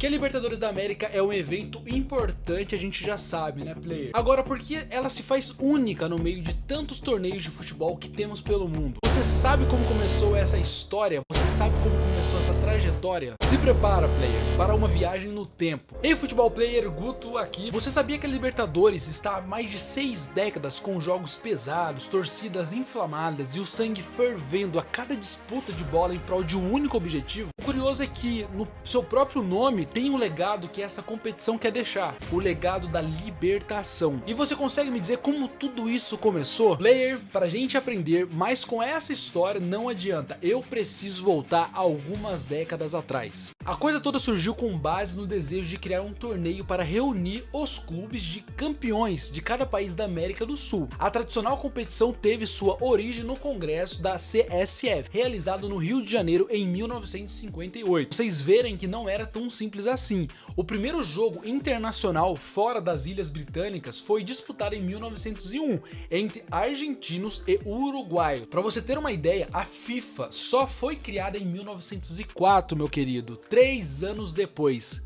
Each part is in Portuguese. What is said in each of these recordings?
Que a Libertadores da América é um evento importante, a gente já sabe, né, player? Agora, por que ela se faz única no meio de tantos torneios de futebol que temos pelo mundo? Você sabe como começou essa história? Você sabe como começou essa trajetória? Se prepara, player, para uma viagem no tempo. Ei, futebol player, Guto aqui. Você sabia que a Libertadores está há mais de 6 décadas com jogos pesados, torcidas inflamadas e o sangue fervendo a cada disputa de bola em prol de um único objetivo? O curioso é que no seu próprio nome tem um legado que essa competição quer deixar, o legado da libertação. E você consegue me dizer como tudo isso começou? Player, pra gente aprender mais com essa história não adianta, eu preciso voltar algumas décadas atrás. A coisa toda surgiu com base no desejo de criar um torneio para reunir os clubes de campeões de cada país da América do Sul. A tradicional competição teve sua origem no congresso da CSF, realizado no Rio de Janeiro em 1958. Vocês verem que não era tão simples assim. O primeiro jogo internacional fora das Ilhas Britânicas foi disputado em 1901 entre argentinos e uruguaios. Para você ter uma ideia, a FIFA só foi criada em 1904, meu querido, 3 anos depois.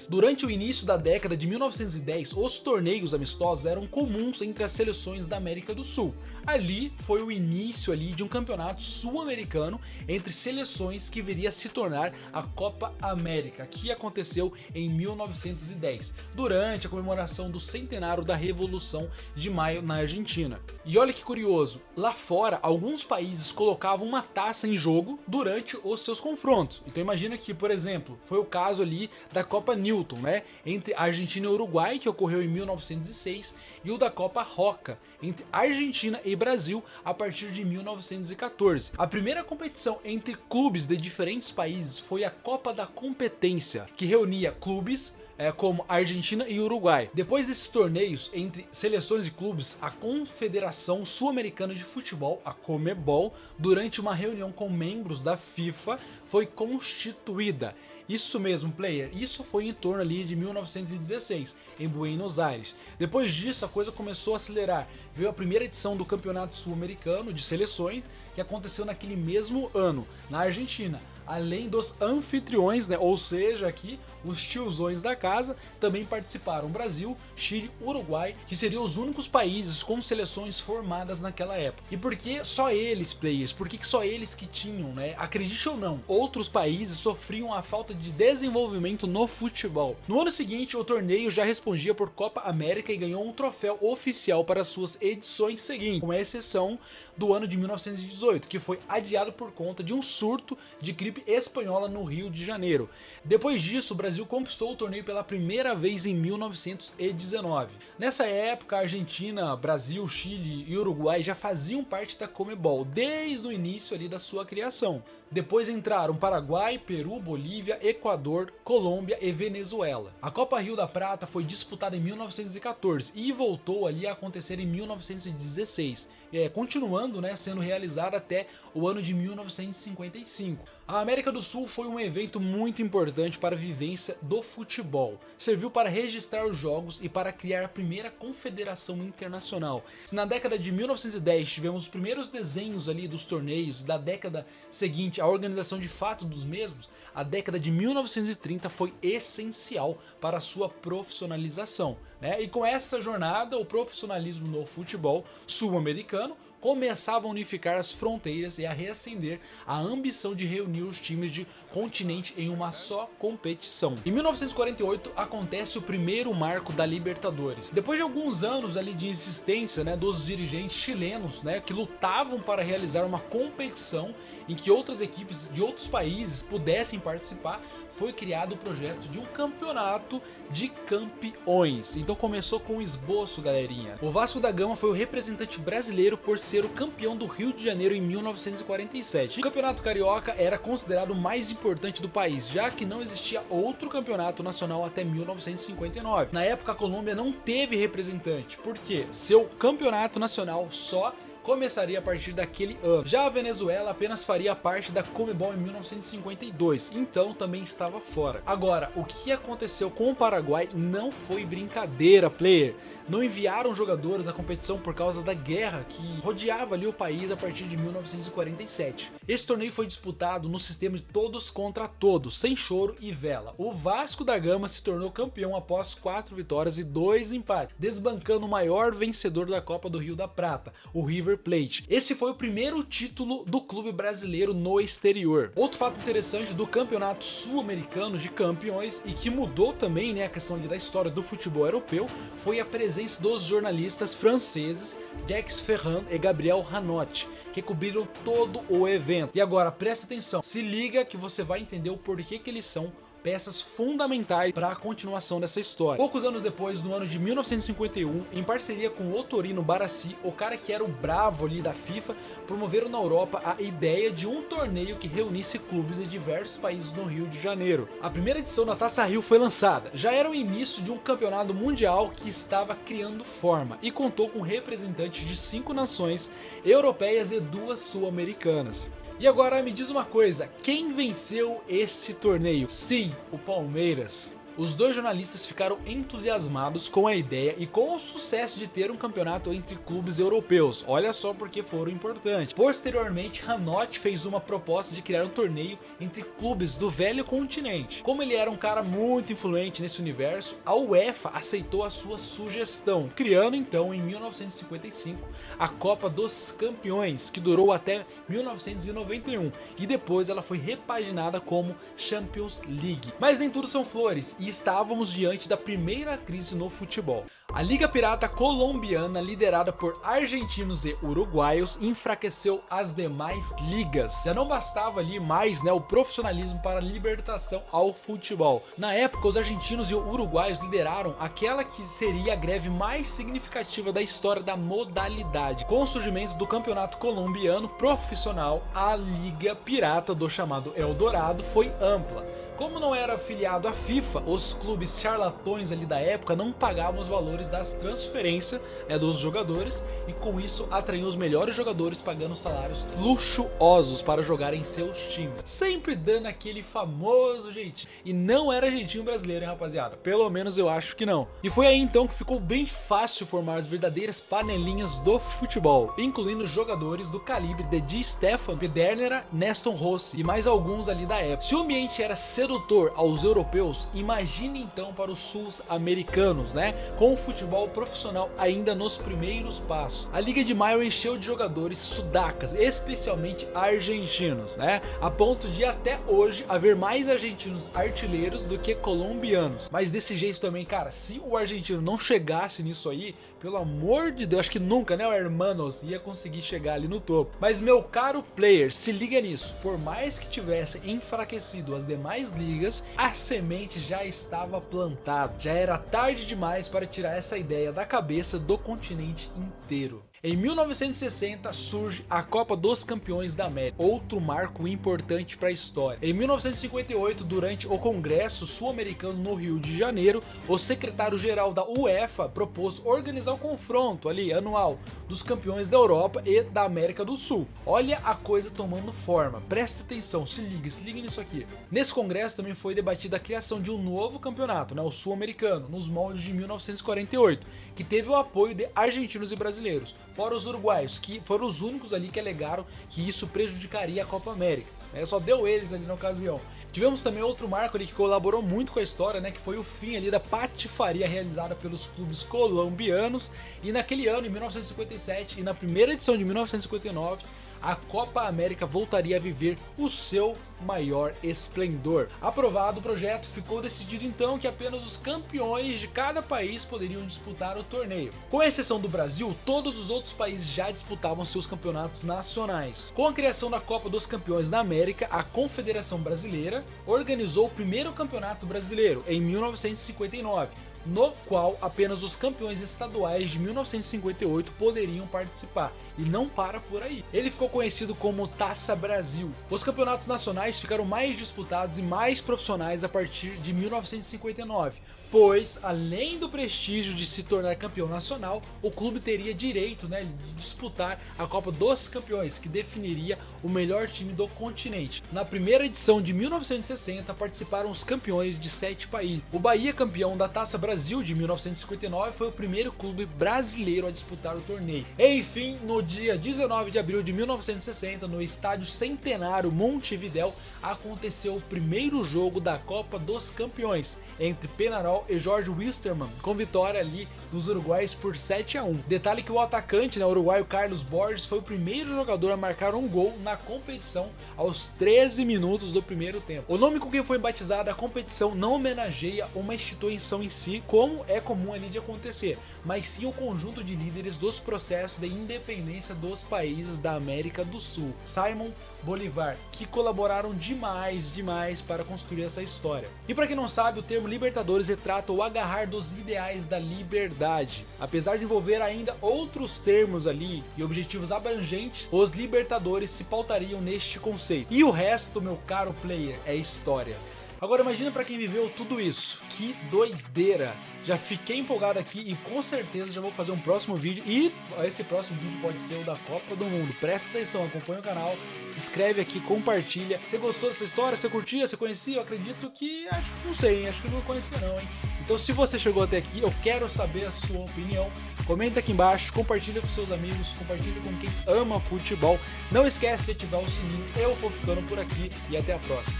Durante o início da década de 1910, os torneios amistosos eram comuns entre as seleções da América do Sul. Ali foi o início de um campeonato sul-americano entre seleções que viria a se tornar a Copa América, que aconteceu em 1910, durante a comemoração do centenário da Revolução de Maio na Argentina. E olha que curioso, lá fora alguns países colocavam uma taça em jogo durante os seus confrontos. Então imagina que, por exemplo, foi o caso ali da Copa Newton, né, entre Argentina e Uruguai, que ocorreu em 1906, e o da Copa Roca, entre Argentina e Brasil, a partir de 1914. A primeira competição entre clubes de diferentes países foi a Copa da Competência, que reunia clubes como Argentina e Uruguai. Depois desses torneios entre seleções e clubes, a Confederação Sul-Americana de Futebol, a Conmebol, durante uma reunião com membros da FIFA, foi constituída. Isso mesmo, player, isso foi em torno ali de 1916, em Buenos Aires. Depois disso a coisa começou a acelerar, veio a primeira edição do Campeonato Sul-Americano de Seleções, que aconteceu naquele mesmo ano, na Argentina. Além dos anfitriões, né, ou seja, aqui os tiozões da casa, também participaram Brasil, Chile, Uruguai, que seriam os únicos países com seleções formadas naquela época. E por que só eles, players? Por que só eles que tinham, né? Acredite ou não, outros países sofriam a falta de desenvolvimento no futebol. No ano seguinte, o torneio já respondia por Copa América e ganhou um troféu oficial para suas edições seguintes, com exceção do ano de 1918, que foi adiado por conta de um surto de gripe espanhola no Rio de Janeiro. Depois disso, o Brasil conquistou o torneio pela primeira vez em 1919. Nessa época, a Argentina, Brasil, Chile e Uruguai já faziam parte da Conmebol desde o início ali da sua criação. Depois entraram Paraguai, Peru, Bolívia, Equador, Colômbia e Venezuela. A Copa Rio da Prata foi disputada em 1914 e voltou ali a acontecer em 1916, continuando, né, sendo realizada até o ano de 1955. A América do Sul foi um evento muito importante para a vivência do futebol. Serviu para registrar os jogos e para criar a primeira confederação internacional. Se na década de 1910 tivemos os primeiros desenhos ali dos torneios, da década seguinte a organização de fato dos mesmos, a década de 1930 foi essencial para a sua profissionalização, né? E com essa jornada, o profissionalismo no futebol sul-americano começava a unificar as fronteiras e a reacender a ambição de reunir os times de continente em uma só competição. Em 1948 acontece o primeiro marco da Libertadores. Depois de alguns anos ali de insistência, né, dos dirigentes chilenos, né, que lutavam para realizar uma competição em que outras equipes de outros países pudessem participar, foi criado o projeto de um campeonato de campeões. Então começou com um esboço, galerinha. O Vasco da Gama foi o representante brasileiro por ser o campeão do Rio de Janeiro em 1947. O campeonato carioca era considerado o mais importante do país, já que não existia outro campeonato nacional até 1959. Na época a Colômbia não teve representante, porque seu campeonato nacional só começaria a partir daquele ano. Já a Venezuela apenas faria parte da Conmebol em 1952, então também estava fora. Agora, o que aconteceu com o Paraguai não foi brincadeira, player. Não enviaram jogadores à competição por causa da guerra que rodeava ali o país a partir de 1947. Esse torneio foi disputado no sistema de todos contra todos, sem choro e vela. O Vasco da Gama se tornou campeão após 4 vitórias e 2 empates, desbancando o maior vencedor da Copa do Rio da Prata, o River Plate. Esse foi o primeiro título do clube brasileiro no exterior. Outro fato interessante do Campeonato Sul-Americano de Campeões, e que mudou também, né, a questão ali da história do futebol europeu, foi a presença dos jornalistas franceses Jacques Ferrand e Gabriel Hanotti, que cobriram todo o evento. E agora presta atenção, se liga que você vai entender o porquê que eles são peças fundamentais para a continuação dessa história. Poucos anos depois, no ano de 1951, em parceria com o Torino Barassi, o cara que era o bravo ali da FIFA, promoveram na Europa a ideia de um torneio que reunisse clubes de diversos países no Rio de Janeiro. A primeira edição da Taça Rio foi lançada. Já era o início de um campeonato mundial que estava criando forma e contou com representantes de 5 nações europeias e 2 sul-americanas. E agora me diz uma coisa, quem venceu esse torneio? Sim, o Palmeiras. Os dois jornalistas ficaram entusiasmados com a ideia e com o sucesso de ter um campeonato entre clubes europeus. Olha só porque foram importantes. Posteriormente, Hanotti fez uma proposta de criar um torneio entre clubes do velho continente. Como ele era um cara muito influente nesse universo, a UEFA aceitou a sua sugestão, criando então em 1955 a Copa dos Campeões, que durou até 1991 e depois ela foi repaginada como Champions League. Mas nem tudo são flores. E estávamos diante da primeira crise no futebol. A Liga Pirata Colombiana, liderada por argentinos e uruguaios, enfraqueceu as demais ligas. Já não bastava ali mais, né, o profissionalismo para a libertação ao futebol. Na época, os argentinos e uruguaios lideraram aquela que seria a greve mais significativa da história da modalidade. Com o surgimento do campeonato colombiano profissional, a Liga Pirata do chamado Eldorado foi ampla. Como não era afiliado à FIFA, os clubes charlatões ali da época não pagavam os valores das transferências, né, dos jogadores, e com isso atraíam os melhores jogadores pagando salários luxuosos para jogar em seus times, sempre dando aquele famoso jeitinho. E não era jeitinho brasileiro, hein, rapaziada? Pelo menos eu acho que não. E foi aí então que ficou bem fácil formar as verdadeiras panelinhas do futebol, incluindo jogadores do calibre de Di Stefano, Pedernera, Nestor Rossi e mais alguns ali da época. Se o ambiente era sedutor aos europeus, imagine então para os sul-americanos, né? Com o futebol profissional ainda nos primeiros passos. A Liga de Maio encheu de jogadores sudacas, especialmente argentinos, né? A ponto de até hoje haver mais argentinos artilheiros do que colombianos. Mas desse jeito também, cara, se o argentino não chegasse nisso aí, pelo amor de Deus, acho que nunca, né, o Hermanos ia conseguir chegar ali no topo. Mas meu caro player, se liga nisso, por mais que tivesse enfraquecido as demais ligas, a semente já estava plantada. Já era tarde demais para tirar essa ideia da cabeça do continente inteiro. Em 1960 surge a Copa dos Campeões da América, outro marco importante para a história. Em 1958, durante o Congresso Sul-Americano no Rio de Janeiro, o secretário-geral da UEFA propôs organizar o confronto ali anual dos campeões da Europa e da América do Sul. Olha a coisa tomando forma, presta atenção, se liga nisso aqui. Nesse congresso também foi debatida a criação de um novo campeonato, né, o Sul-Americano, nos moldes de 1948, que teve o apoio de argentinos e brasileiros, fora os uruguaios, que foram os únicos ali que alegaram que isso prejudicaria a Copa América. Só deu eles ali na ocasião. Tivemos também outro marco ali que colaborou muito com a história, né, que foi o fim ali da patifaria realizada pelos clubes colombianos. E naquele ano, em 1957, e na primeira edição de 1959, a Copa América voltaria a viver o seu maior esplendor. Aprovado o projeto, ficou decidido então que apenas os campeões de cada país poderiam disputar o torneio. Com exceção do Brasil, todos os outros países já disputavam seus campeonatos nacionais. Com a criação da Copa dos Campeões da América, a Confederação Brasileira organizou o primeiro campeonato brasileiro em 1959, no qual apenas os campeões estaduais de 1958 poderiam participar, e não para por aí. Ele ficou conhecido como Taça Brasil. Os campeonatos nacionais ficaram mais disputados e mais profissionais a partir de 1959, pois, além do prestígio de se tornar campeão nacional, o clube teria direito, de disputar a Copa dos Campeões, que definiria o melhor time do continente. Na primeira edição de 1960, participaram os campeões de 7 países. O Bahia, campeão da Taça Brasil de 1959, foi o primeiro clube brasileiro a disputar o torneio. Enfim, no dia 19 de abril de 1960, no estádio Centenário Montevidéu, aconteceu o primeiro jogo da Copa dos Campeões, entre Penharol e Jorge Wilstermann, com vitória ali dos uruguaios por 7-1. Detalhe que o atacante, uruguaio Carlos Borges, foi o primeiro jogador a marcar um gol na competição aos 13 minutos do primeiro tempo. O nome com quem foi batizada a competição não homenageia uma instituição em si, como é comum ali de acontecer, mas sim o conjunto de líderes dos processos de independência dos países da América do Sul, Simón Bolívar, que colaboraram demais para construir essa história. E para quem não sabe, o termo Libertadores retrata o agarrar dos ideais da liberdade. Apesar de envolver ainda outros termos ali e objetivos abrangentes, os Libertadores se pautariam neste conceito. E o resto, meu caro player, é história. Agora imagina para quem viveu tudo isso, que doideira! Já fiquei empolgado aqui e com certeza já vou fazer um próximo vídeo, e esse próximo vídeo pode ser o da Copa do Mundo. Presta atenção, acompanha o canal, se inscreve aqui, compartilha. Você gostou dessa história? Você curtia? Você conhecia? Eu acredito que, não sei, acho que não conhecia não, hein? Então se você chegou até aqui, eu quero saber a sua opinião. Comenta aqui embaixo, compartilha com seus amigos, compartilha com quem ama futebol. Não esquece de ativar o sininho. Eu vou ficando por aqui e até a próxima.